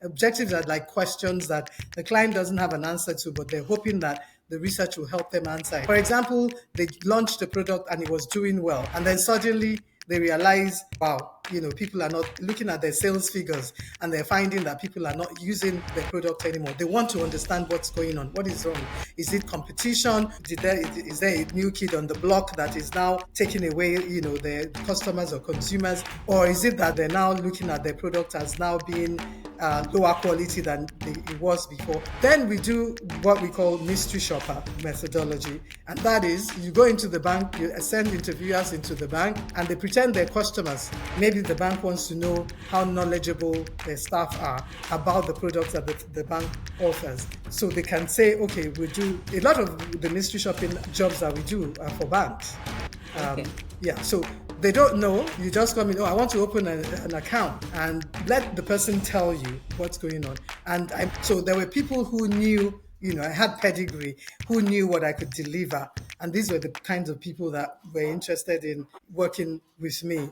Objectives are like questions that the client doesn't have an answer to, but they're hoping that the research will help them answer it. For example, they launched a product and it was doing well, and then suddenly they realize, wow, people are not looking at their sales figures and they're finding that people are not using their product anymore. They want to understand what's going on. What is wrong? Is it competition? Is there a new kid on the block that is now taking away, their customers or consumers? Or is it that they're now looking at their product as now being lower quality than it was before? Then we do what we call mystery shopper methodology. And that is, you go into the bank, you send interviewers into the bank, and they pretend they're customers. Maybe the bank wants to know how knowledgeable their staff are about the products that the bank offers. So they can say, okay, we do a lot of the mystery shopping jobs that we do are for banks. Okay. Yeah, so they don't know. You just come in, I want to open an account, and let the person tell you what's going on. And so there were people who knew, I had pedigree, who knew what I could deliver. And these were the kinds of people that were interested in working with me.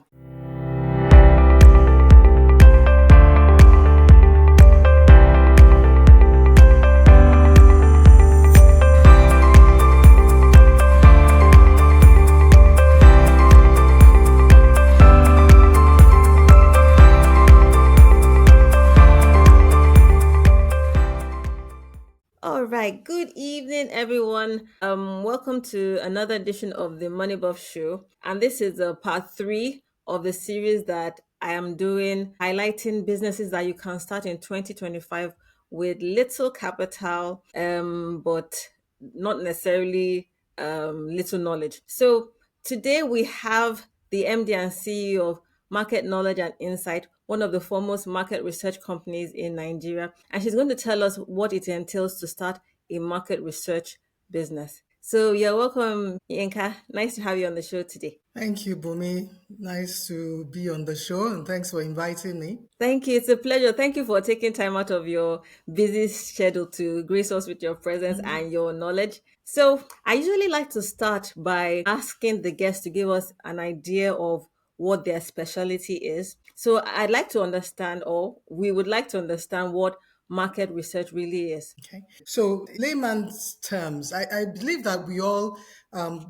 All right. Good evening, everyone. Welcome to another edition of the Money Buff Show, and this is part 3 of the series that I am doing, highlighting businesses that you can start in 2025 with little capital, but not necessarily little knowledge. So today we have the MD and CEO of Market Knowledge and Insight, one of the foremost market research companies in Nigeria. And she's going to tell us what it entails to start a market research business. So you're welcome, Yinka. Nice to have you on the show today. Thank you, Bumi. Nice to be on the show, and thanks for inviting me. Thank you. It's a pleasure. Thank you for taking time out of your busy schedule to grace us with your presence and your knowledge. So I usually like to start by asking the guests to give us an idea of what their specialty is. So I'd like to understand, or we would like to understand, what market research really is. Okay. So, layman's terms, I believe that we all,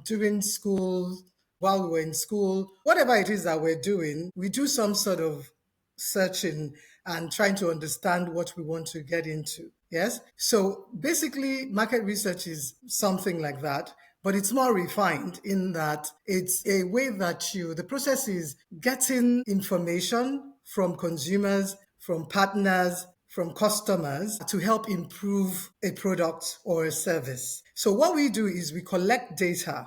during school, while we were in school, whatever it is that we're doing, we do some sort of searching and trying to understand what we want to get into. Yes. So basically, market research is something like that, but it's more refined in that it's a way that the process is getting information from consumers, from partners, from customers to help improve a product or a service. So what we do is we collect data.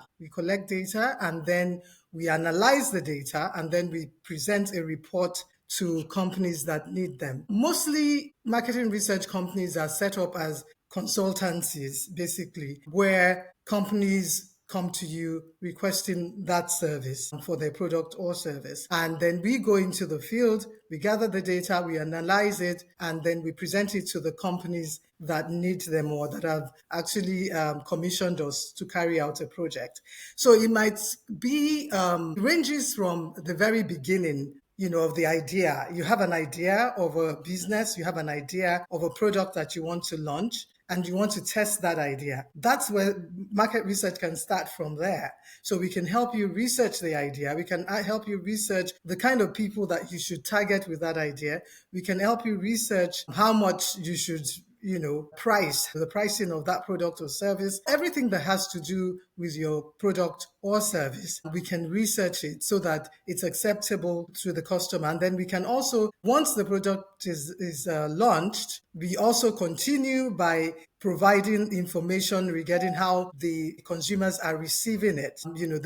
And then we analyze the data, and then we present a report to companies that need them. Mostly marketing research companies are set up as consultancies, basically, where companies come to you requesting that service for their product or service. And then we go into the field, we gather the data, we analyze it, and then we present it to the companies that need them or that have actually commissioned us to carry out a project. So it might be, ranges from the very beginning, of the idea. You have an idea of a business, you have an idea of a product that you want to launch, and you want to test that idea. That's where market research can start from there. So we can help you research the idea. We can help you research the kind of people that you should target with that idea. We can help you research how much you should price, the pricing of that product or service, everything that has to do with your product or service. We can research it so that it's acceptable to the customer. And then we can also, once the product is launched, we also continue by providing information regarding how the consumers are receiving it,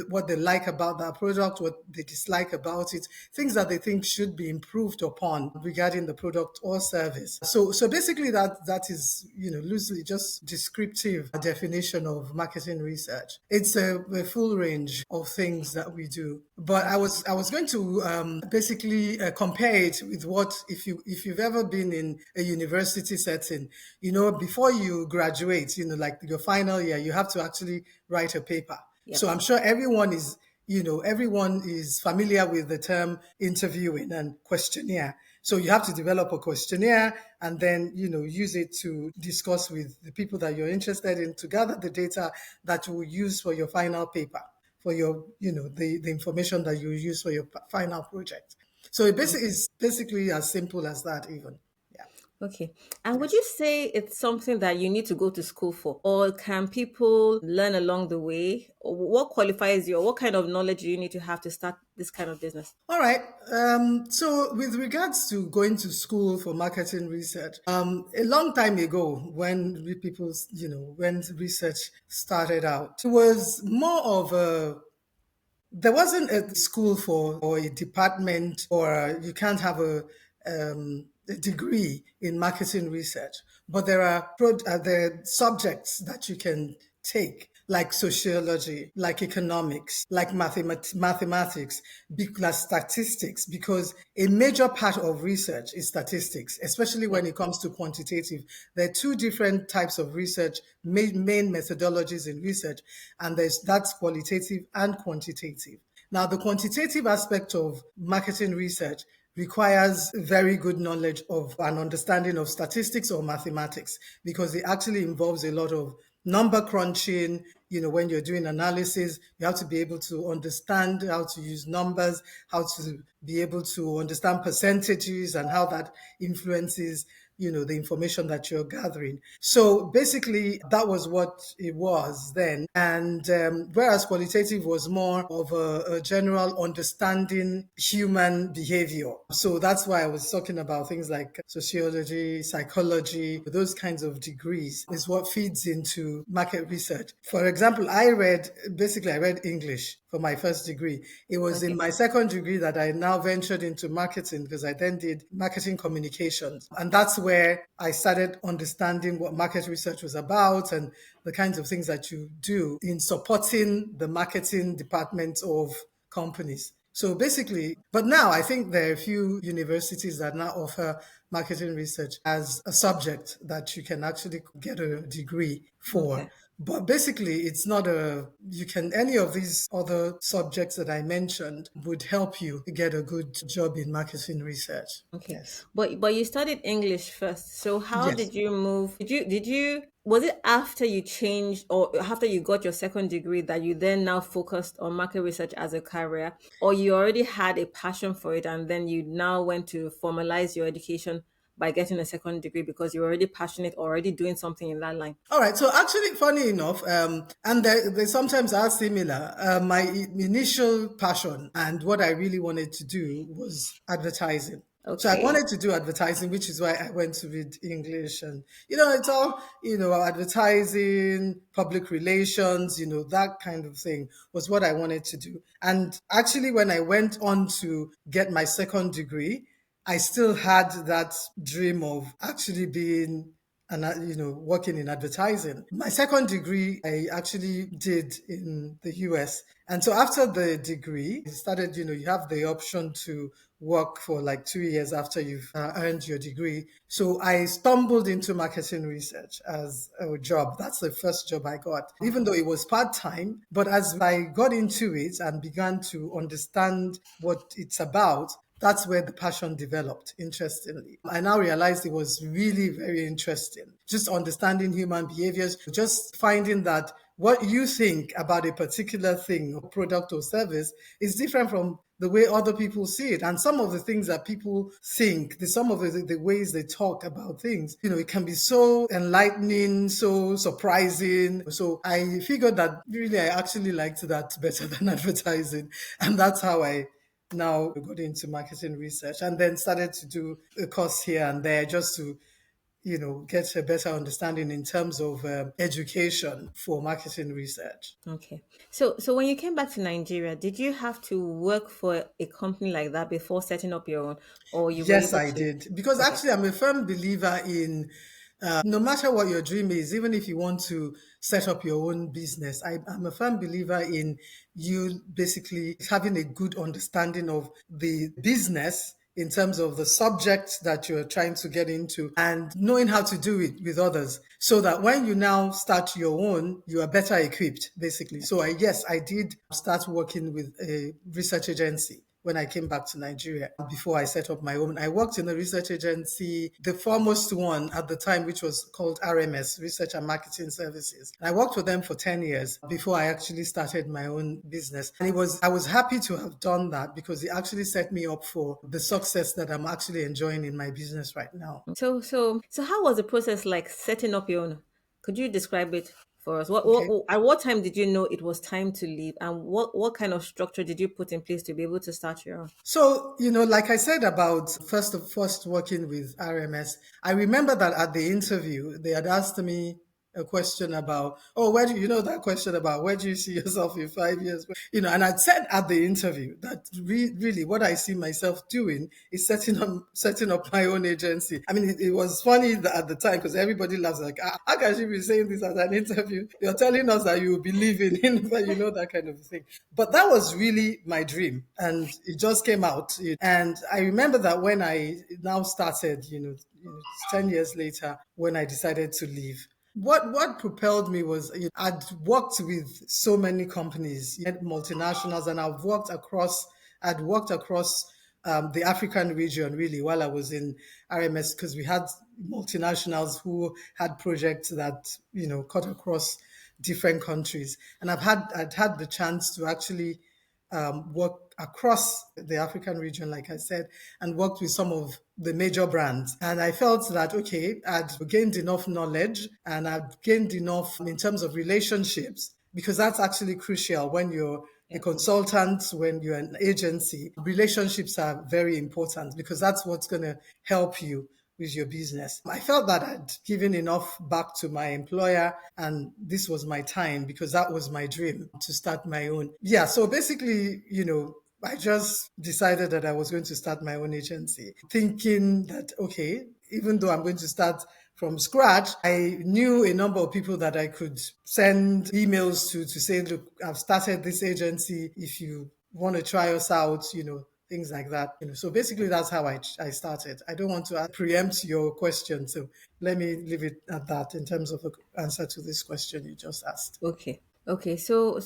what they like about that product, what they dislike about it, things that they think should be improved upon regarding the product or service. So basically that is, loosely just descriptive definition of marketing research. It's a full range of things that we do. But I was going to basically compare it with what, if you've ever been in a university setting, before you graduate, like your final year, you have to actually write a paper. Yep. So I'm sure everyone is familiar with the term interviewing and questionnaire. So you have to develop a questionnaire and then, use it to discuss with the people that you're interested in to gather the data that you will use for your final paper, for your, the information that you use for your final project. So it's basically as simple as that, even. Yeah. Okay. And would you Yes. say it's something that you need to go to school for? Or can people learn along the way? Or what qualifies you? Or what kind of knowledge do you need to have to start this kind of business? All right. So with regards to going to school for marketing research, a long time ago, when when research started out, it was more of a there wasn't a school for or a department or you can't have a degree in marketing research, but there are subjects that you can take like sociology, like economics, like mathematics, like statistics, because a major part of research is statistics, especially Yeah. when it comes to quantitative. There are two different types of research, main methodologies in research, and that's qualitative and quantitative. Now, the quantitative aspect of marketing research requires very good knowledge of an understanding of statistics or mathematics because it actually involves a lot of number crunching. When you're doing analysis, you have to be able to understand how to use numbers, how to be able to understand percentages and how that influences the information that you're gathering. So basically, that was what it was then. And whereas qualitative was more of a general understanding human behavior. So that's why I was talking about things like sociology, psychology, those kinds of degrees is what feeds into market research. For example, I read English for my first degree. It was in Okay. my second degree that I now ventured into marketing because I then did marketing communications. And that's where I started understanding what market research was about and the kinds of things that you do in supporting the marketing department of companies. So basically, but now I think there are a few universities that now offer marketing research as a subject that you can actually get a degree for. Okay. But basically, it's not any of these other subjects that I mentioned would help you get a good job in marketing research. Okay. Yes. But you studied English first. So how Yes. did you move? Did you was it after you changed or after you got your second degree that you then now focused on market research as a career, or you already had a passion for it and then you now went to formalize your education by getting a second degree because you're already passionate, already doing something in that line? All right. So actually, funny enough, and they sometimes are similar. My initial passion and what I really wanted to do was advertising. So I Okay. wanted to do advertising, which is why I went to read English and, it's all, advertising, public relations, that kind of thing was what I wanted to do. And actually, when I went on to get my second degree, I still had that dream of actually being and working in advertising. My second degree I actually did in the US. And so after the degree, it started, you have the option to work for like 2 years after you've earned your degree. So I stumbled into marketing research as a job. That's the first job I got, even though it was part-time. But as I got into it and began to understand what it's about, that's where the passion developed, interestingly. I now realized it was really very interesting. Just understanding human behaviors, just finding that what you think about a particular thing or product or service is different from the way other people see it. And some of the things that people think, some of the ways they talk about things, it can be so enlightening, so surprising. So I figured that really I actually liked that better than advertising. And that's how I now got into marketing research and then started to do a course here and there just to get a better understanding in terms of education for marketing research. Okay. So when you came back to Nigeria, did you have to work for a company like that before setting up your own, or you were Yes, able I to? did. Because Okay. actually, I'm a firm believer in no matter what your dream is, even if you want to set up your own business, I'm a firm believer in you basically having a good understanding of the business in terms of the subject that you're trying to get into and knowing how to do it with others so that when you now start your own, you are better equipped, basically. So yes, I did start working with a research agency when I came back to Nigeria before I set up my own. I worked in a research agency, the foremost one at the time, which was called RMS, Research and Marketing Services. And I worked for them for 10 years before I actually started my own business. And I was happy to have done that because it actually set me up for the success that I'm actually enjoying in my business right now. So how was the process like setting up your own? Could you describe it for us? Okay. At what time did you know it was time to leave, and what kind of structure did you put in place to be able to start your own? So, like I said about first working with RMS, I remember that at the interview, they had asked me a question about, oh, where do you know that question about where do you see yourself in 5 years? And I'd said at the interview that really what I see myself doing is setting up my own agency. I mean, it was funny at the time because everybody laughs like, how can she be saying this at an interview? You're telling us that you will be living in, that kind of thing. But that was really my dream, and it just came out. And I remember that when I now started, 10 years later, when I decided to leave. What propelled me was I'd worked with so many companies, multinationals, and I'd worked across the African region really while I was in RMS because we had multinationals who had projects that cut across different countries, and I'd had the chance to actually work across the African region, like I said, and worked with some of the major brands. And I felt that, okay, I'd gained enough knowledge and I'd gained enough in terms of relationships, because that's actually crucial when you're a Yeah. consultant, when you're an agency. Relationships are very important because that's what's going to help you with your business. I felt that I'd given enough back to my employer, and this was my time because that was my dream to start my own. Yeah, so basically, I just decided that I was going to start my own agency, thinking that, okay, even though I'm going to start from scratch, I knew a number of people that I could send emails to say, look, I've started this agency. If you want to try us out, things like that. So basically, that's how I started. I don't want to preempt your question, so let me leave it at that in terms of the answer to this question you just asked. Okay. Okay. So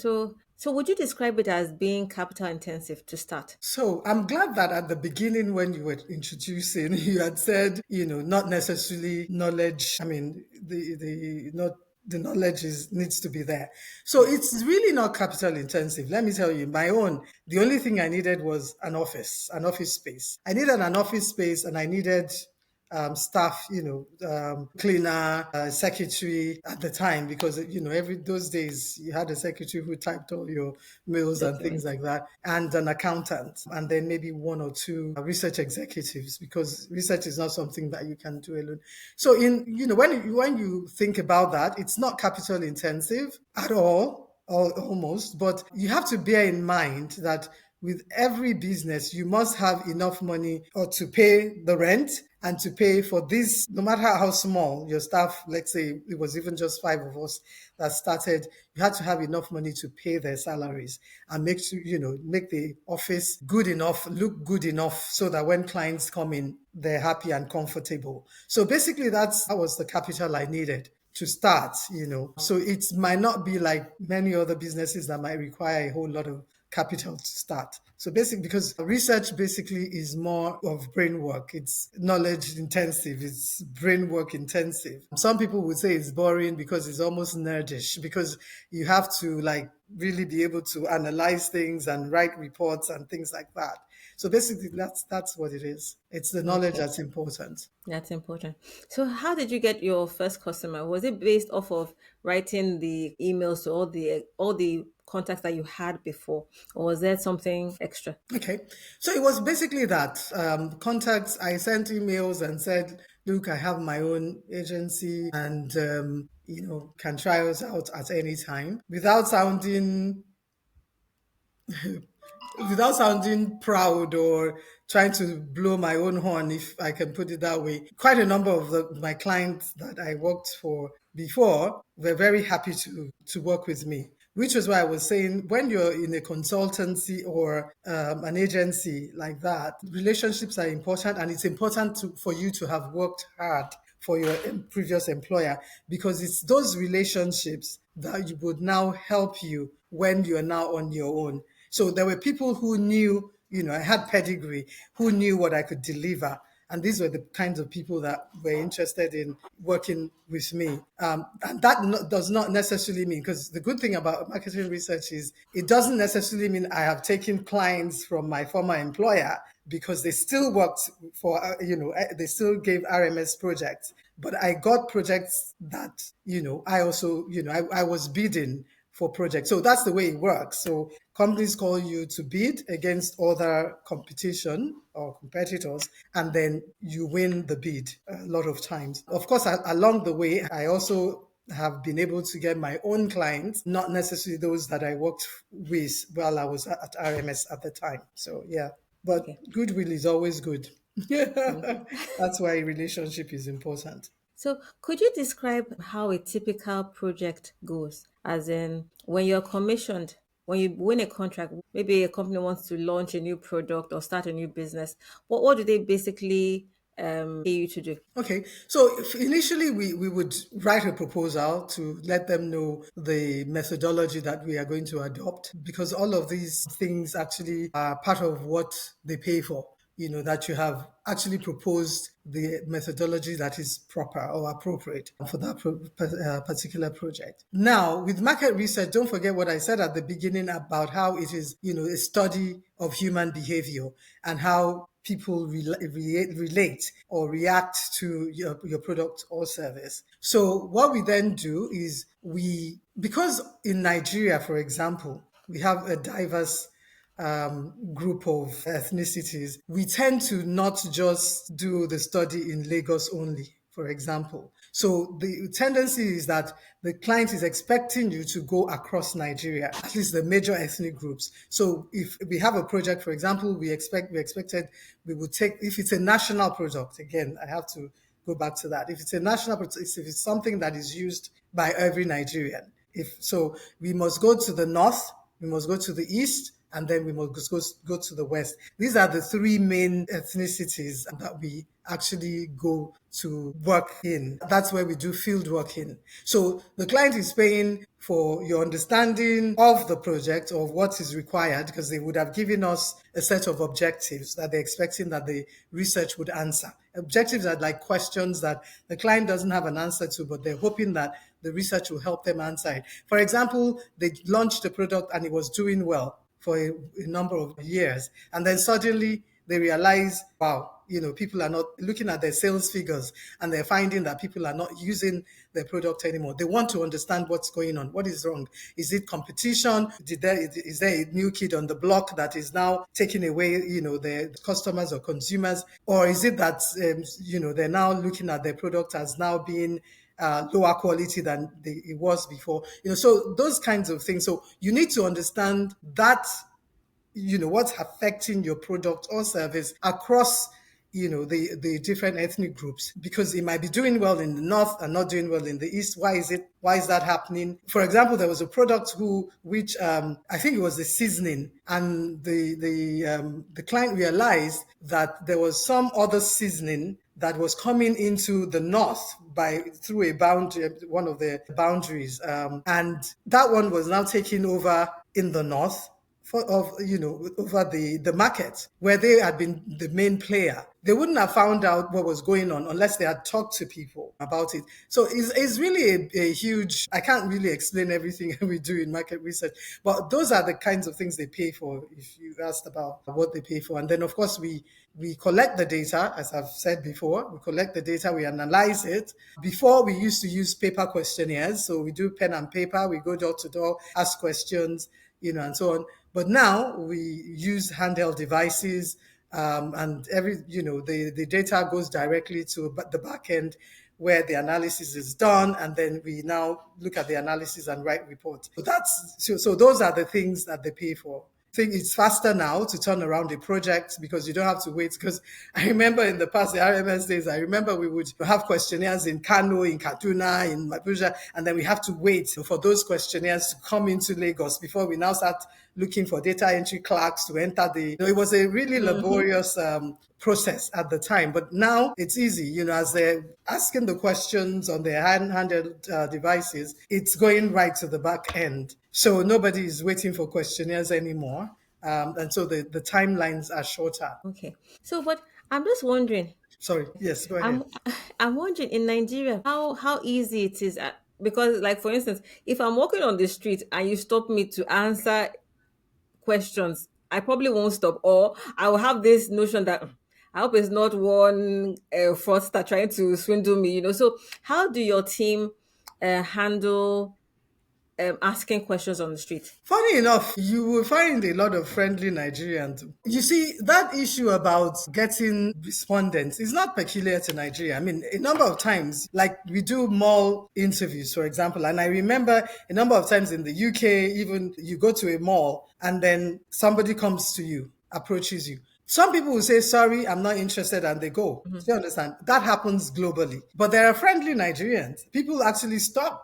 would you describe it as being capital intensive to start? So I'm glad that at the beginning, when you were introducing, you had said, not necessarily knowledge. I mean, the not the knowledge needs to be there. So it's really not capital intensive. Let me tell you, my own. The only thing I needed was an office space. I needed an office space, and I needed staff, cleaner, secretary at the time, because every those days you had a secretary who typed all your mails and things Document. like that, and an accountant, and then maybe one or two research executives, because research is not something that you can do alone. So when you think about that, it's not capital intensive at all, or almost, but you have to bear in mind that with every business, you must have enough money or to pay the rent and to pay for this, no matter how small your staff, let's say it was even just five of us that started, you had to have enough money to pay their salaries and make the office good enough, look good enough so that when clients come in, they're happy and comfortable. So basically that was the capital I needed to start. So it might not be like many other businesses that might require a whole lot of capital to start. So basically, because research basically is more of brain work, it's knowledge intensive, it's brain work intensive. Some people would say it's boring because it's almost nerdish, because you have to like really be able to analyze things and write reports and things like that. So basically, that's what it is. It's the knowledge Okay. that's important. That's important. So how did you get your first customer? Was it based off of writing the emails to all the contacts that you had before, or was there something extra? Okay. So it was basically that contacts. I sent emails and said, look, I have my own agency, and, can try us out at any time, without sounding proud or trying to blow my own horn, if I can put it that way. Quite a number of my clients that I worked for before were very happy to work with me, which is why I was saying, when you're in a consultancy or an agency like that, relationships are important, and it's important for you to have worked hard for your previous employer, because it's those relationships that would now help you when you're now on your own. So there were people who knew I had pedigree, who knew what I could deliver. And these were the kinds of people that were interested in working with me. And that does not necessarily mean, because the good thing about marketing research is it doesn't necessarily mean I have taken clients from my former employer, because they still worked for, they still gave RMS projects. But I got projects that, I also, I was bidding for projects. So that's the way it works. So companies call you to bid against other competition or competitors, and then you win the bid a lot of times. Of course, along the way, I also have been able to get my own clients, not necessarily those that I worked with while I was at RMS at the time. So yeah, but Okay. goodwill is always good. Mhm. That's why relationship is important. So, could you describe how a typical project goes? As in, when you're commissioned, when you win a contract, maybe a company wants to launch a new product or start a new business. What do they basically pay you to do? Okay, so initially we would write a proposal to let them know the methodology that we are going to adopt, because all of these things actually are part of what they pay for. That you have actually proposed the methodology that is proper or appropriate for that particular project. Now, with market research, don't forget what I said at the beginning about how it is, a study of human behavior and how people relate or react to your product or service. So what we then do is because in Nigeria, for example, we have a diverse group of ethnicities, we tend to not just do the study in Lagos only, for example. So the tendency is that the client is expecting you to go across Nigeria, at least the major ethnic groups. So if we have a project, for example, we expected we would take, if it's a national product, again, I have to go back to that. If it's a national product, if it's something that is used by every Nigerian, if so, we must go to the north, we must go to the east, and then we must go to the west. These are the three main ethnicities that we actually go to work in. That's where we do field work in. So the client is paying for your understanding of the project, of what is required, because they would have given us a set of objectives that they're expecting that the research would answer. Objectives are like questions that the client doesn't have an answer to, but they're hoping that the research will help them answer it. For example, they launched a product and it was doing well for a number of years. And then suddenly they realize, wow, people are not looking at their sales figures, and they're finding that people are not using their product anymore. They want to understand what's going on. What is wrong? Is it competition? Is there a new kid on the block that is now taking away, their customers or consumers? Or is it that, they're now looking at their product as now being lower quality than it was before? So those kinds of things. So you need to understand that, what's affecting your product or service across, the different ethnic groups, because it might be doing well in the north and not doing well in the east. Why is that happening? For example, there was a product which I think it was the seasoning, and the client realized that there was some other seasoning that was coming into the north by through a boundary, one of the boundaries, and that one was now taking over in the north over the market where they had been the main player. They wouldn't have found out what was going on unless they had talked to people about it. So it's really a huge, I can't really explain everything we do in market research, but those are the kinds of things they pay for, if you asked about what they pay for. And then, of course, we collect the data, as I've said before. We collect the data, we analyze it. Before, we used to use paper questionnaires. So we do pen and paper, we go door to door, ask questions, and so on. But now we use handheld devices, and the data goes directly to the back end where the analysis is done, and then we now look at the analysis and write reports. So those are the things that they pay for. I think it's faster now to turn around a project because you don't have to wait. Because I remember in the past, the RMS days, I remember we would have questionnaires in Kano, in Kaduna, in Abuja, and then we have to wait for those questionnaires to come into Lagos before we now start looking for data entry clerks to enter it was a really Hmm. laborious process at the time. But now it's easy, as they're asking the questions on their handheld devices, it's going right to the back end. So nobody is waiting for questionnaires anymore. and so the timelines are shorter. Okay. So, but I'm just wondering, Sorry, yes, go ahead. I'm I'm wondering in Nigeria how easy it is because, like, for instance, if I'm walking on the street and you stop me to answer questions, I probably won't stop, or I will have this notion that I hope it's not one fraudster trying to swindle me. So how do your team handle asking questions on the street? Funny enough, you will find a lot of friendly Nigerians. You see, that issue about getting respondents is not peculiar to Nigeria. I mean, a number of times, like we do mall interviews, for example, and I remember a number of times in the UK, even you go to a mall and then somebody comes to you, approaches you. Some people will say, sorry, I'm not interested, and they go. Do Mhm. you understand? That happens globally. But there are friendly Nigerians. People actually stop,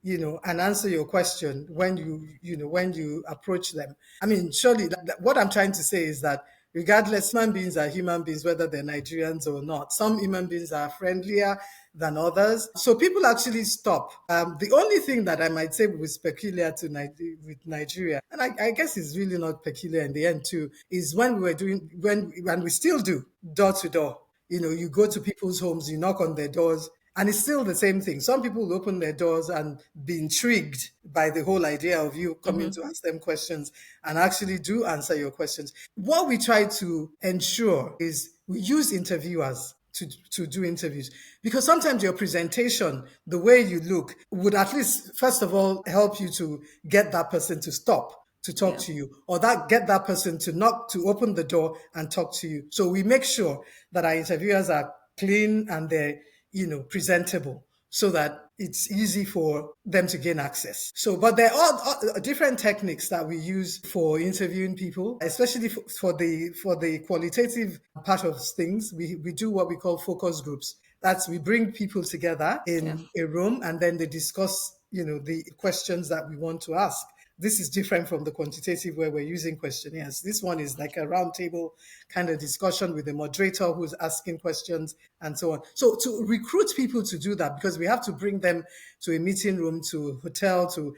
and answer your question when when you approach them. I mean, surely what I'm trying to say is that regardless, human beings are human beings, whether they're Nigerians or not. Some human beings are friendlier than others. So people actually stop. The only thing that I might say was peculiar to with Nigeria, and I guess it's really not peculiar in the end too, is when we were doing, when we still do door to door. You go to people's homes, you knock on their doors, and it's still the same thing. Some people will open their doors and be intrigued by the whole idea of you coming Mhm. to ask them questions and actually do answer your questions. What we try to ensure is we use interviewers to do interviews, because sometimes your presentation, the way you look, would at least, first of all, help you to get that person to stop to talk Yeah. to you, or that get that person to knock, to open the door and talk to you. So we make sure that our interviewers are clean and they're presentable, so that it's easy for them to gain access. So, but there are different techniques that we use for interviewing people, especially for the qualitative part of things. We do what we call focus groups. That's, we bring people together Yeah. in a room and then they discuss, the questions that we want to ask. This is different from the quantitative where we're using questionnaires. This one is like a roundtable kind of discussion with the moderator who's asking questions and so on. So to recruit people to do that, because we have to bring them to a meeting room, to a hotel, to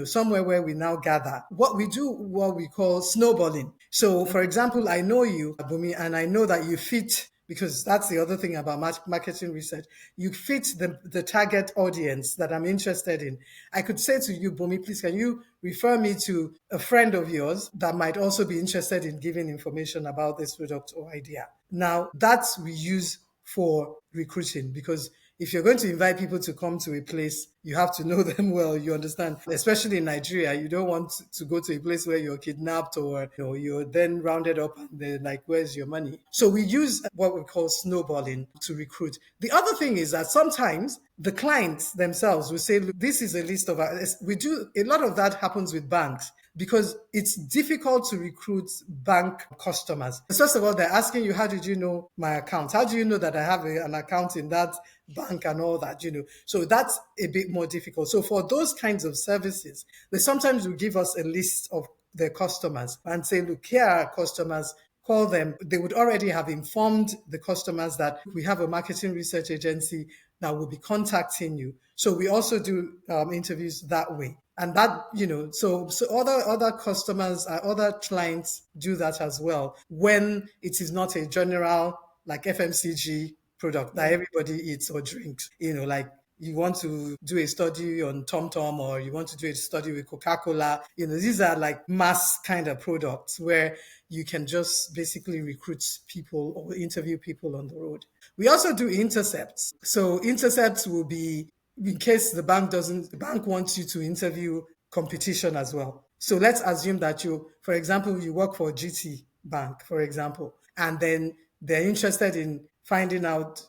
somewhere where we now gather. What we do, what we call snowballing. So, for Okay. example, I know you, Bumi, and I know that you fit, because that's the other thing about marketing research. You fit the target audience that I'm interested in. I could say to you, Bumi, please, can you refer me to a friend of yours that might also be interested in giving information about this product or idea? Now, that's we use for recruiting, because if you're going to invite people to come to a place, you have to know them well, you understand? Especially in Nigeria, you don't want to go to a place where you're kidnapped, or you're then rounded up and they're like, where's your money? So we use what we call snowballing to recruit. The other thing is that sometimes the clients themselves will say, look, this is a list of our, we do a lot of that happens with banks, because it's difficult to recruit bank customers. First of all, they're asking you, how did you know my account? How do you know that I have an account in that bank and all that? So that's a bit more difficult. So for those kinds of services, they sometimes will give us a list of their customers and say, look, here are our customers, call them. They would already have informed the customers that we have a marketing research agency that will be contacting you. So we also do interviews that way. And that, so other customers, other clients do that as well, when it is not a general, like FMCG product that Yeah. everybody eats or drinks, like you want to do a study on TomTom, or you want to do a study with Coca-Cola. These are like mass kind of products where you can just basically recruit people or interview people on the road. We also do intercepts. So intercepts will be in case the bank wants you to interview competition as well. So let's assume that for example, you work for GT Bank, for example, and then they're interested in finding out,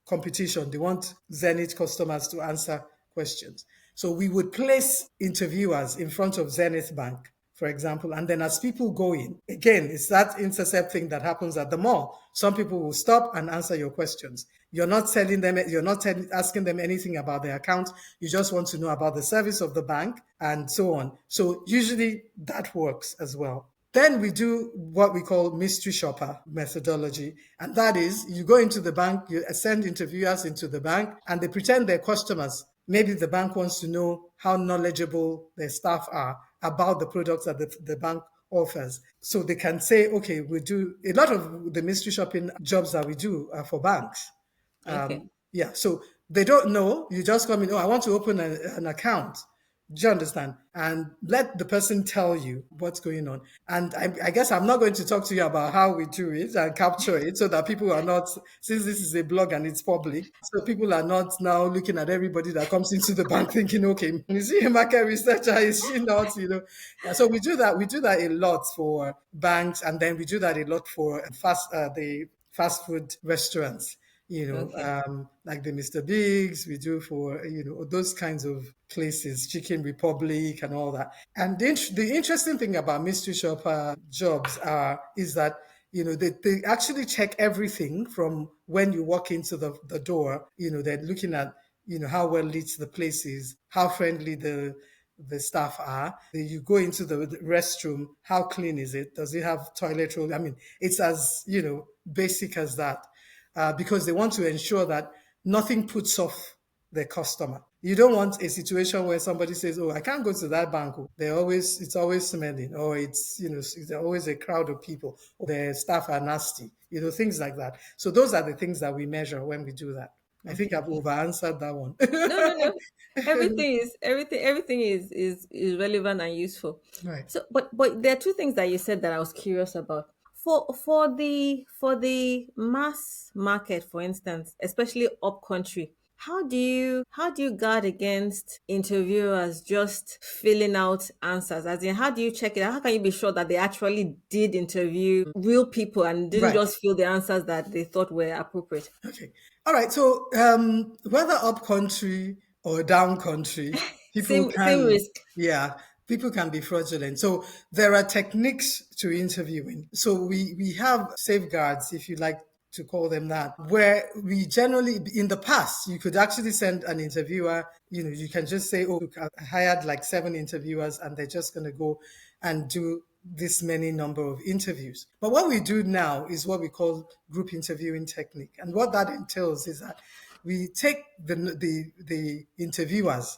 competition. They want Zenith customers to answer questions. So we would place interviewers in front of Zenith Bank, for example, and then as people go in, again, it's that intercept thing that happens at the mall. Some people will stop and answer your questions. You're not telling them, you're not asking them anything about their account. You just want to know about the service of the bank and so on. So usually that works as well. Then we do what we call mystery shopper methodology. And that is, you go into the bank, you send interviewers into the bank, and they pretend they're customers. Maybe the bank wants to know how knowledgeable their staff are about the products that the bank offers. So they can say, okay, we do a lot of the mystery shopping jobs that we do are for banks. Okay. Yeah, so they don't know. You just come in, oh, I want to open an account. Do you understand? And let the person tell you what's going on. And I guess I'm not going to talk to you about how we do it and capture it so that people are not, since this is a blog and it's public, so people are not now looking at everybody that comes into the bank thinking, okay, is he a market researcher? Is she not? Yeah, so we do that. We do that a lot for banks, and then we do that a lot for the fast food restaurants, Okay. like the Mr. Bigs, we do for, those kinds of places, Chicken Republic and all that. And the interesting thing about mystery shopper jobs is that, they actually check everything from when you walk into the door. They're looking at, how well lit the place is, how friendly the staff are. You go into the restroom, how clean is it? Does it have toilet roll? I mean, it's as, basic as that, because they want to ensure that nothing puts off the customer. You don't want a situation where somebody says, "Oh, I can't go to that bank. It's always smelling, or it's always a crowd of people, or the staff are nasty." Things like that. So those are the things that we measure when we do that. I think Okay. I've over answered that one. No, no, no. Everything is relevant and useful. Right. So, but there are two things that you said that I was curious about. For the mass market, for instance, especially up country, how do you guard against interviewers just filling out answers? As in, how do you check it? How can you be sure that they actually did interview real people and didn't Right. just fill the answers that they thought were appropriate? Okay. All right. So whether up country or down country, people Same can, risk. yeah, people can be fraudulent. So there are techniques to interviewing. So we have safeguards, if you like to call them that, where we generally, in the past, you could actually send an interviewer, you can just say, oh, look, I hired like 7 interviewers and they're just going to go and do this many number of interviews. But what we do now is what we call group interviewing technique. And what that entails is that we take the interviewers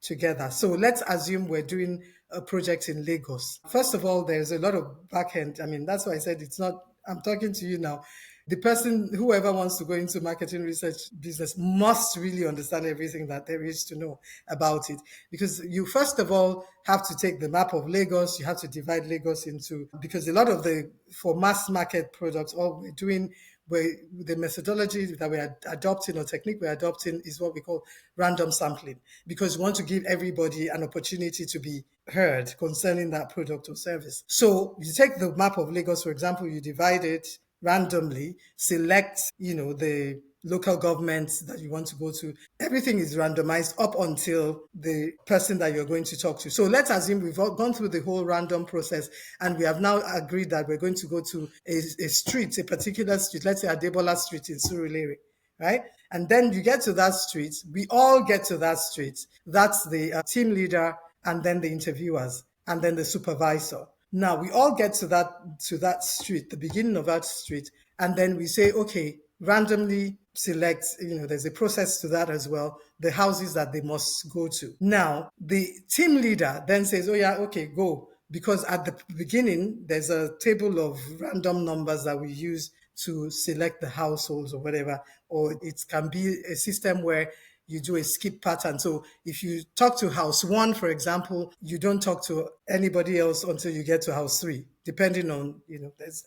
together. So let's assume we're doing a project in Lagos. First of all, there's a lot of back end. I mean, that's why I said it's not, I'm talking to you now. The person, whoever wants to go into marketing research business, must really understand everything that there is to know about it. Because you, first of all, have to take the map of Lagos. You have to divide Lagos into, because a lot of for mass market products, all we're doing, the methodology that we're adopting or technique we're adopting is what we call random sampling, because we want to give everybody an opportunity to be heard concerning that product or service. So you take the map of Lagos, for example, you divide it randomly, select, the local governments that you want to go to. Everything is randomized up until the person that you're going to talk to. So let's assume we've all gone through the whole random process and we have now agreed that we're going to go to a street, a particular street, let's say Adebola Street in Surulere, right? And then you get to that street, we all get to that street. That's the team leader and then the interviewers and then the supervisor. Now we all get to that street, the beginning of that street, and then we say, okay, randomly select, there's a process to that as well, the houses that they must go to. Now, the team leader then says, oh yeah, okay, go. Because at the beginning, there's a table of random numbers that we use to select the households or whatever, or it can be a system where you do a skip pattern. So if you talk to house 1, for example, you don't talk to anybody else until you get to house 3, depending on,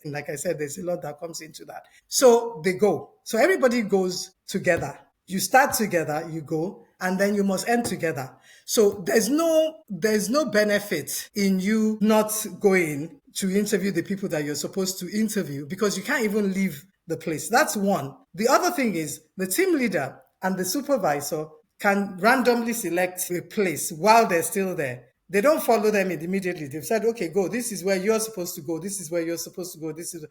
like I said, there's a lot that comes into that. So they go. So everybody goes together. You start together, you go, and then you must end together. So there's no benefit in you not going to interview the people that you're supposed to interview, because you can't even leave the place. That's one. The other thing is the team leader and the supervisor can randomly select a place while they're still there. They don't follow them immediately. They've said, okay, go. This is where you're supposed to go. This is where you're supposed to go. This is,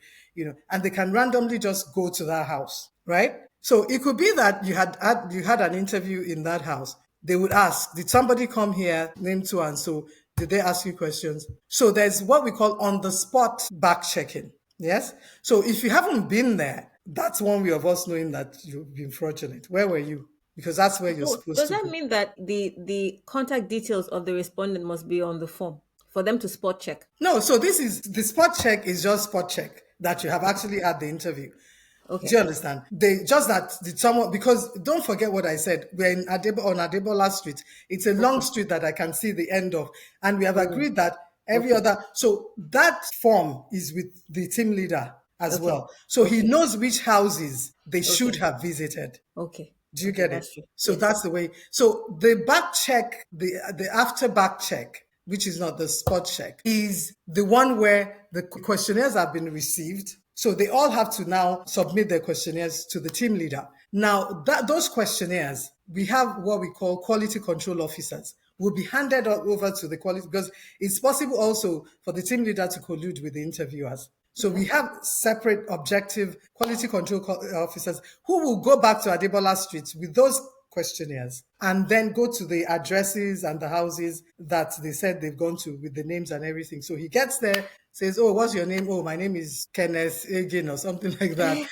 and they can randomly just go to that house, right? So it could be that you had an interview in that house. They would ask, did somebody come here, name so and so? Did they ask you questions? So there's what we call on the spot back checking. Yes. So if you haven't been there, that's one way of us knowing that you've been fraudulent. Where were you? Because that's where you're So supposed does to that go. mean that the contact details of the respondent must be on the form for them to spot check? No, so this is the spot check is just spot check that you have actually had the interview. Do you Okay. understand? They just that did someone because don't forget what I said. We're in on Adebola Street. It's a long Okay. street that I can see the end of, and we have Oh, agreed that every okay. other. So that form is with the team leader as Okay. well. So he Okay. knows which houses they should Okay. have visited. Okay. Do you Okay. get it? That's true. So Yes. that's the way. So the back check, the after back check, which is not the spot check, is the one where the questionnaires have been received. So they all have to now submit their questionnaires to the team leader. Now that those questionnaires, we have what we call quality control officers will be handed over to the quality because it's possible also for the team leader to collude with the interviewers. So Okay. we have separate objective quality control officers who will go back to Adebola Street with those questionnaires and then go to the addresses and the houses that they said they've gone to with the names and everything. So he gets there, says, "Oh, what's your name? Oh, my name is Kenneth Agin or something like that."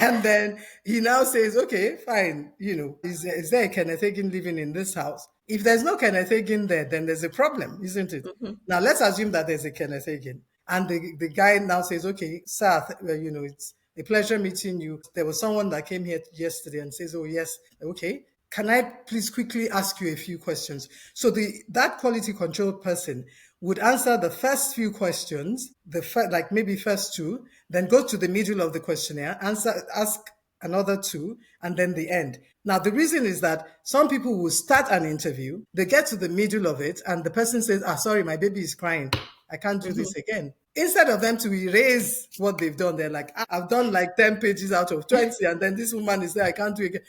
And then he now says, "Okay, fine. Is there a Kenneth Agin living in this house? If there's no Kenneth Agin there, then there's a problem, isn't it? Mm-hmm. Now let's assume that there's a Kenneth Agin." And the guy now says, "Okay, sir, it's a pleasure meeting you. There was someone that came here yesterday and says, oh, yes, okay. Can I please quickly ask you a few questions?" So that quality control person would answer the first few questions, like maybe first two, then go to the middle of the questionnaire, ask another two, and then the end. Now, the reason is that some people will start an interview, they get to the middle of it, and the person says, sorry, my baby is crying. I can't do Mm-hmm. this again. Instead of them to erase what they've done, they're like, I've done like 10 pages out of 20, and then this woman is there, I can't do it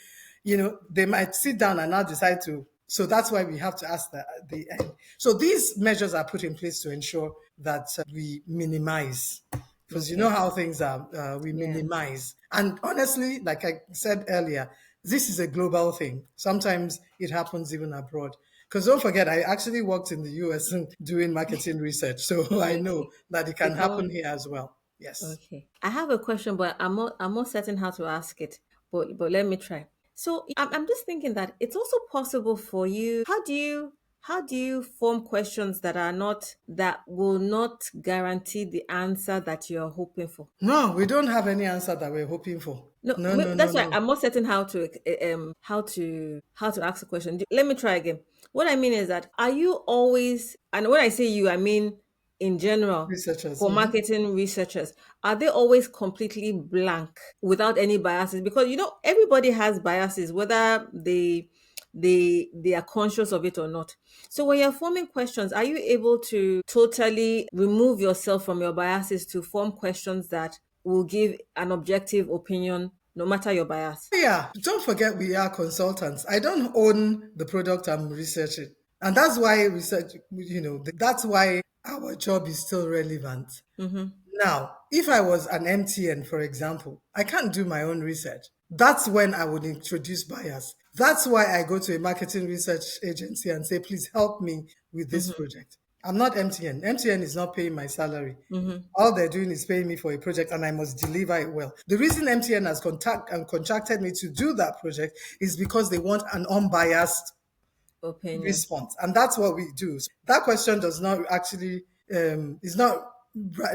again. They might sit down and now decide to. So that's why we have to ask the end. So these measures are put in place to ensure that we minimize. Because you know Okay. how things are, we Yeah. minimize. And honestly, like I said earlier, this is a global thing. Sometimes it happens even abroad. Because don't forget, I actually worked in the US doing marketing research. So I know Okay. that it can Because happen here as well. Yes. okay, I have a question, but I'm not certain how to ask it. But let me try. So I'm just thinking that it's also possible for you. How do you form questions that will not guarantee the answer that you're hoping for? No, we don't have any answer that we're hoping for. No, No, no, no, that's why no. I'm not certain how to ask a question. Let me try again. What I mean is that are you always, and when I say you, I mean in general, Researchers. for marketing researchers, are they always completely blank without any biases? Because everybody has biases, whether they are conscious of it or not. So when you're forming questions, are you able to totally remove yourself from your biases to form questions that will give an objective opinion no matter your bias? Yeah, don't forget we are consultants. I don't own the product I'm researching. And that's why that's why our job is still relevant. Mm-hmm. Now, if I was an MTN, for example, I can't do my own research. That's when I would introduce bias. That's why I go to a marketing research agency and say, please help me with this Mm-hmm. project. I'm not MTN. MTN is not paying my salary. Mm-hmm. All they're doing is paying me for a project and I must deliver it well. The reason MTN has contracted me to do that project is because they want an unbiased Opinion. response. And that's what we do. So that question does not actually, is not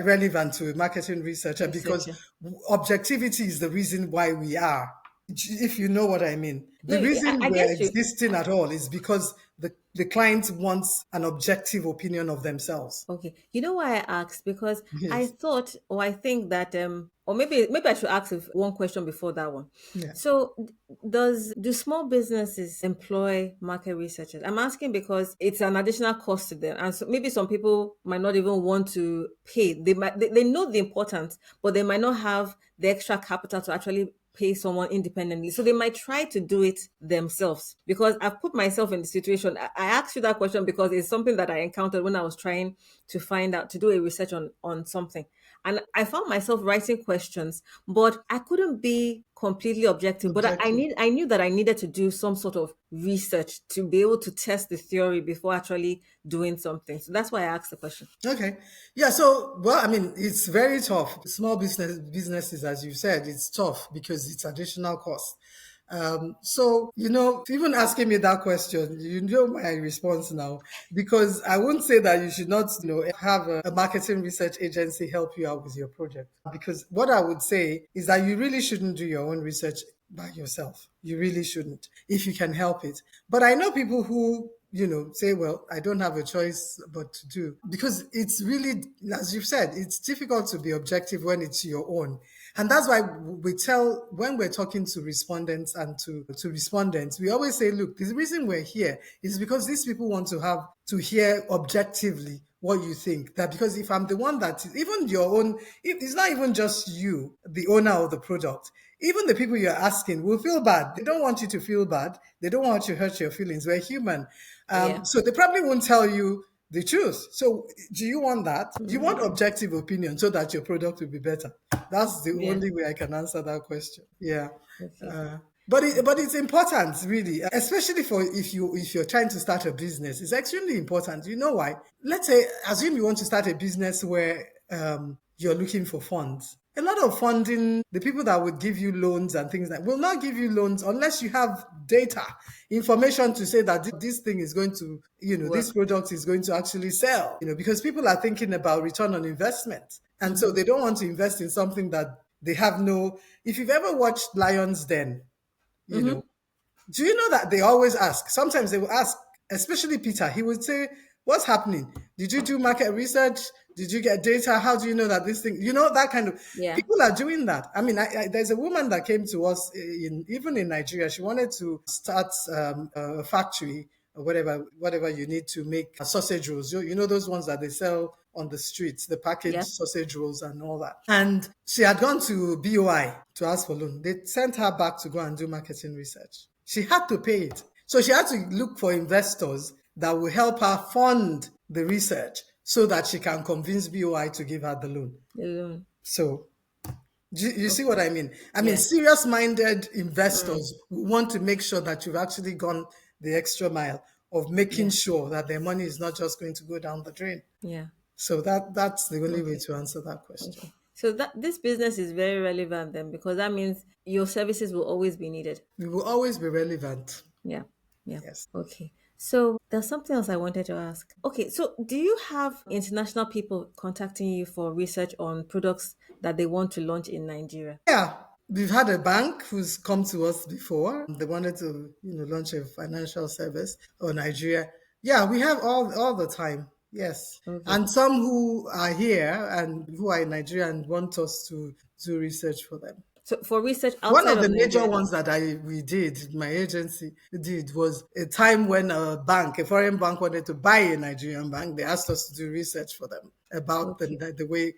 relevant to a marketing researcher because Researcher. objectivity is the reason why we are. If you know what I mean. No, The I, reason I we're get you. existing at all is because the client wants an objective opinion of themselves. Okay. You know why I asked? Because I Yes. thought, or I think that, or maybe I should ask one question before that one. Yeah. So, do small businesses employ market researchers? I'm asking because it's an additional cost to them, and so maybe some people might not even want to pay. They know the importance, but they might not have the extra capital to actually pay someone independently. So they might try to do it themselves. Because I've put myself in the situation. I asked you that question because it's something that I encountered when I was trying to find out, to do a research on something. And I found myself writing questions, but I couldn't be completely objective. But Objective. I knew that I needed to do some sort of research to be able to test the theory before actually doing something. So that's why I asked the question. Okay. Yeah. So, well, I mean, it's very tough. Small businesses, as you said, it's tough because it's additional cost. So, even asking me that question, you know my response now, because I won't say that you should not, have a marketing research agency help you out with your project. Because what I would say is that you really shouldn't do your own research by yourself. You really shouldn't, if you can help it. But I know people who say, well, I don't have a choice but to do. Because it's really, as you've said, it's difficult to be objective when it's your own. And that's why we tell, when we're talking to respondents and to respondents, we always say, look, the reason we're here is because these people want to hear objectively what you think. That because if I'm the one that, even your own, it's not even just you, the owner of the product, even the people you're asking will feel bad. They don't want you to feel bad. They don't want you to hurt your feelings. We're human. Yeah. So they probably won't tell you the truth. So do you want that? Do you want Mm, objective opinion so that your product will be better? That's the yeah. only way I can answer that question. Yeah. Okay. Uh, but it's important, really, especially for if you're trying to start a business. It's extremely important. You know why? Let's say, assume you want to start a business where you're looking for funds. A lot of funding, the people that would give you loans and things like will not give you loans unless you have data, information to say that this thing is going to, this Work. product is going to actually sell. Because people are thinking about return on investment. And so Mm-hmm. they don't want to invest in something that they have no. If you've ever watched Lion's Den, you know, Mm-hmm. do you know that they always ask? Sometimes they will ask, especially Peter, he would say, what's happening? Did you do market research? Did you get data? How do you know that this thing, that kind of Yeah. people are doing that? I mean, there's a woman that came to us even in Nigeria. She wanted to start a factory or whatever you need to make sausage rolls. You know those ones that they sell on the streets, the packaged Yeah. sausage rolls and all that. And she had gone to BOI to ask for loan. They sent her back to go and do marketing research. She had to pay it. So she had to look for investors that will help her fund the research so that she can convince BOI to give her the loan. Alone. So you see what Okay. I mean? I mean, Yeah. serious minded Mm. investors want to make sure that you've actually gone the extra mile of making Yeah. sure that their money is not just going to go down the drain. Yeah. So that's the only way Okay. to answer that question. Okay. So that this business is very relevant then because that means your services will always be needed. We will always be relevant. Yeah. Yeah. Yes. Okay. So there's something else I wanted to ask. Okay. So do you have international people contacting you for research on products that they want to launch in Nigeria? Yeah, we've had a bank who's come to us before. They wanted to, launch a financial service or Nigeria. Yeah, we have all the time. Yes, Okay. and some who are here and who are in Nigeria and want us to do research for them. So for research One outside of the of major Nigeria. ones that we did, my agency did, was a time when a foreign bank, wanted to buy a Nigerian bank. They asked us to do research for them about Okay. the way,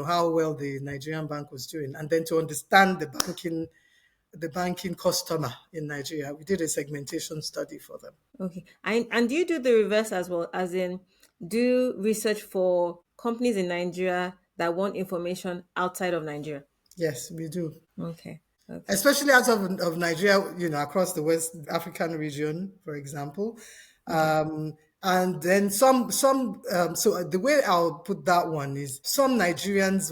how well the Nigerian bank was doing, and then to understand the banking customer in Nigeria. We did a segmentation study for them. Okay. And do you do the reverse as well, as in do research for companies in Nigeria that want information outside of Nigeria? Yes, we do. Okay. Okay. Especially out of Nigeria, across the West African region, for example. Okay. And then so the way I'll put that one is some Nigerians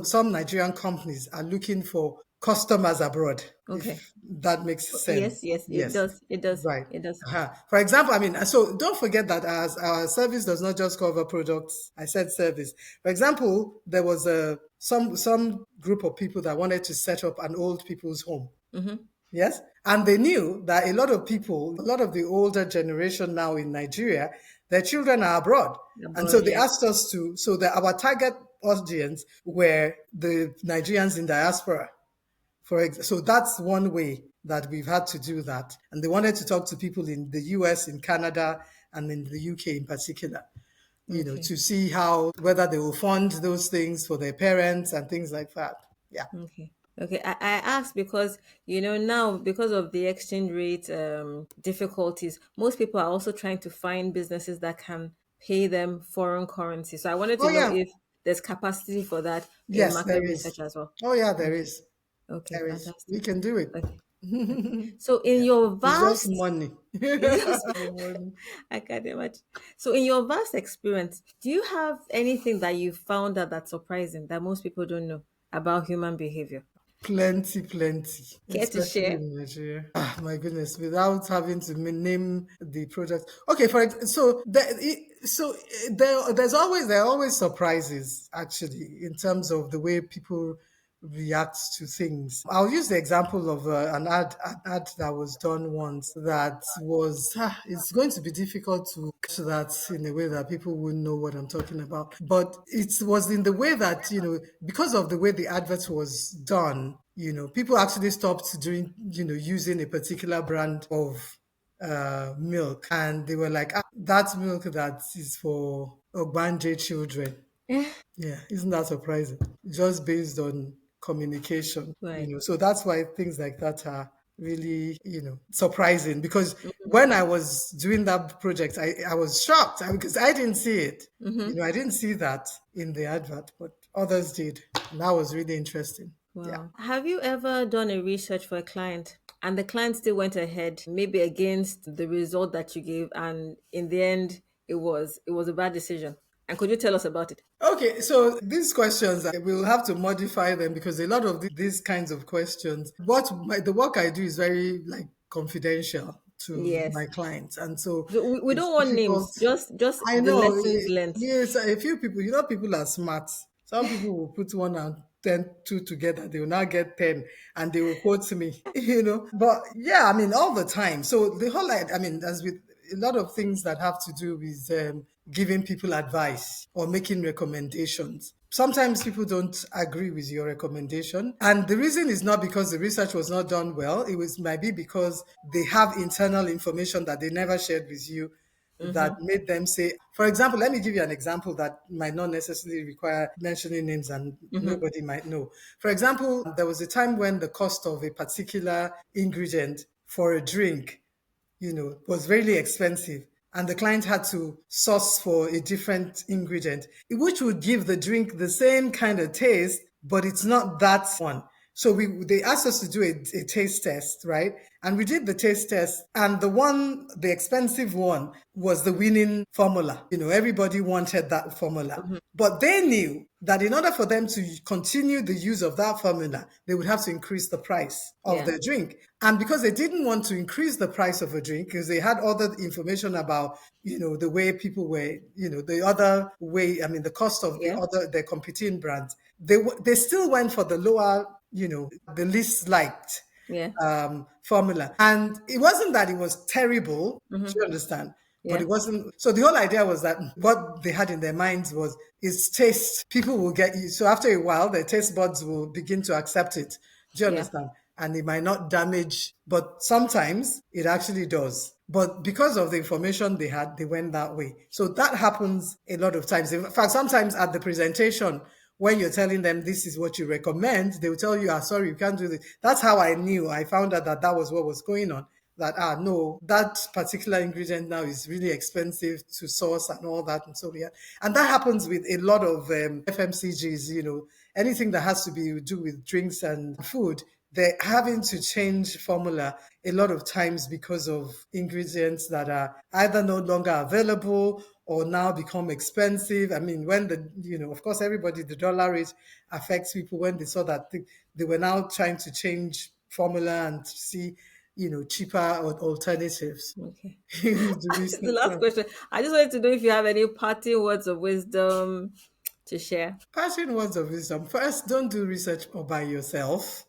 some Nigerian companies are looking for customers abroad, Okay. if that makes Yes, sense. yes, it Yes. does. It does. Right. It does. For example, I mean, so don't forget that our service does not just cover products. I said service. For example, there was some group of people that wanted to set up an old people's home. Mm-hmm. Yes. And they knew that a lot of people, a lot of the older generation now in Nigeria, their children are abroad. And so Abroad, they yeah. asked us so that our target audience were the Nigerians in diaspora. So that's one way that we've had to do that. And they wanted to talk to people in the US, in Canada, and in the UK in particular, Okay. to see whether they will fund those things for their parents and things like that. Yeah. Okay. Okay. I asked because, now because of the exchange rate difficulties, most people are also trying to find businesses that can pay them foreign currency. So I wanted Oh, to know yeah. if there's capacity for that in Yes, market there is. research as well. Oh, yeah, there Okay. is. Okay. There is. We Fantastic. can do it. Okay. Okay. So in Yeah. your It's just vast money. It's just Money. I can't imagine. So, in your vast experience, do you have anything that you found out that's surprising that most people don't know about human behavior? Plenty, plenty, Care to especially share? in Nigeria. Ah, my goodness, without having to name the product. Okay, so there are always surprises actually in terms of the way people react to things. I'll use the example of an ad that was done once that was it's going to be difficult to catch that in a way that people wouldn't know what I'm talking about. But it was in the way that, because of the way the advert was done, people actually stopped doing, using a particular brand of milk, and they were like, that milk that is for Ogbanje children. Yeah, isn't that surprising? Just based on communication, Right. So that's why things like that are really, surprising. Because Mm-hmm. when I was doing that project, I was shocked because I didn't see it. Mm-hmm. I didn't see that in the advert, but others did. And that was really interesting. Yeah. Wow. Have you ever done a research for a client and the client still went ahead, maybe against the result that you gave, and in the end it was a bad decision? And could you tell us about it? Okay, so these questions, we'll have to modify them because a lot of these kinds of questions, the work I do is very like confidential to Yes. my clients, and so So we it's don't want difficult. names, just I the know, lessons learned. yes, a few people, people are smart. Some people will put one and two together. They will now get 10 and they will quote me, But yeah, I mean, all the time. So the whole, I mean, as with a lot of things that have to do with giving people advice or making recommendations. Sometimes people don't agree with your recommendation. And the reason is not because the research was not done well. Might be because they have internal information that they never shared with you that Mm-hmm. made them say, for example, let me give you an example that might not necessarily require mentioning names and Mm-hmm. nobody might know. For example, there was a time when the cost of a particular ingredient for a drink, was really expensive. And the client had to source for a different ingredient, which would give the drink the same kind of taste, but it's not that one. So they asked us to do a taste test, right? And we did the taste test, and the expensive one was the winning formula. Everybody wanted that formula. Mm-hmm. But they knew that in order for them to continue the use of that formula, they would have to increase the price of Yeah. their drink. And because they didn't want to increase the price of a drink, because they had other information about, the way people were, the other way, I mean, the cost of Yeah. their competing brands, they still went for the lower, the least liked Yeah. formula. And it wasn't that it was terrible, do Mm-hmm. you understand? But Yeah. it wasn't. So the whole idea was that what they had in their minds was its taste. People will get you. So after a while, their taste buds will begin to accept it. Do you Yeah. understand? And it might not damage, but sometimes it actually does. But because of the information they had, they went that way. So that happens a lot of times. In fact, sometimes at the presentation, when you're telling them this is what you recommend, they will tell you, sorry, you can't do this. That's how I knew. I found out that that was what was going on. That, no, that particular ingredient now is really expensive to source and all that. And so, yeah. And that happens with a lot of FMCGs, anything that has to do with drinks and food. They're having to change formula a lot of times because of ingredients that are either no longer available or now become expensive. I mean, when of course, the dollar rate affects people when they saw that they were now trying to change formula and see, cheaper alternatives. Okay. The The research. last question. I just wanted to know if you have any parting words of wisdom to share. Passing words of wisdom. First, don't do research all by yourself.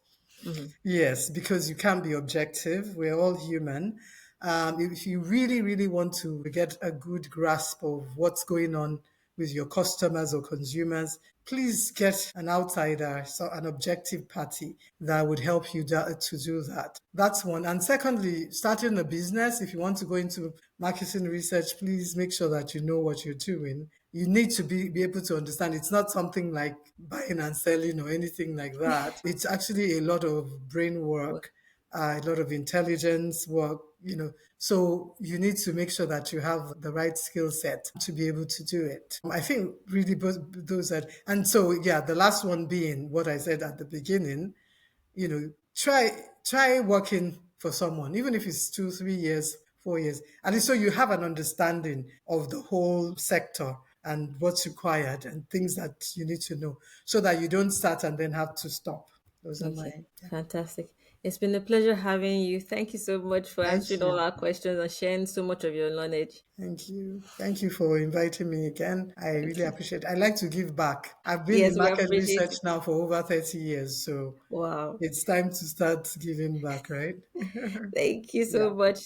Mm-hmm. Yes, because you can't be objective. We're all human. If you really, really want to get a good grasp of what's going on with your customers or consumers, please get an outsider, so an objective party that would help you to do that. That's one. And secondly, starting a business, if you want to go into marketing research, please make sure that you know what you're doing. You need to be able to understand it's not something like buying and selling or anything like that. It's actually a lot of brain work, a lot of intelligence work, So you need to make sure that you have the right skill set to be able to do it. I think really both those are, and so yeah, the last one being what I said at the beginning, try working for someone, even if it's 2, 3 years, 4 years, and so you have an understanding of the whole sector and what's required and things that you need to know so that you don't start and then have to stop. Those are Okay, mine. Yeah. fantastic. It's been a pleasure having you. Thank you so much for Thank answering all you. our questions and sharing so much of your knowledge. Thank you. Thank you for inviting me again. I really Okay. appreciate it. I like to give back. I've been Yes, in we market appreciate research it. now for over 30 years, so Wow. it's time to start giving back, right? Thank you so Yeah. much.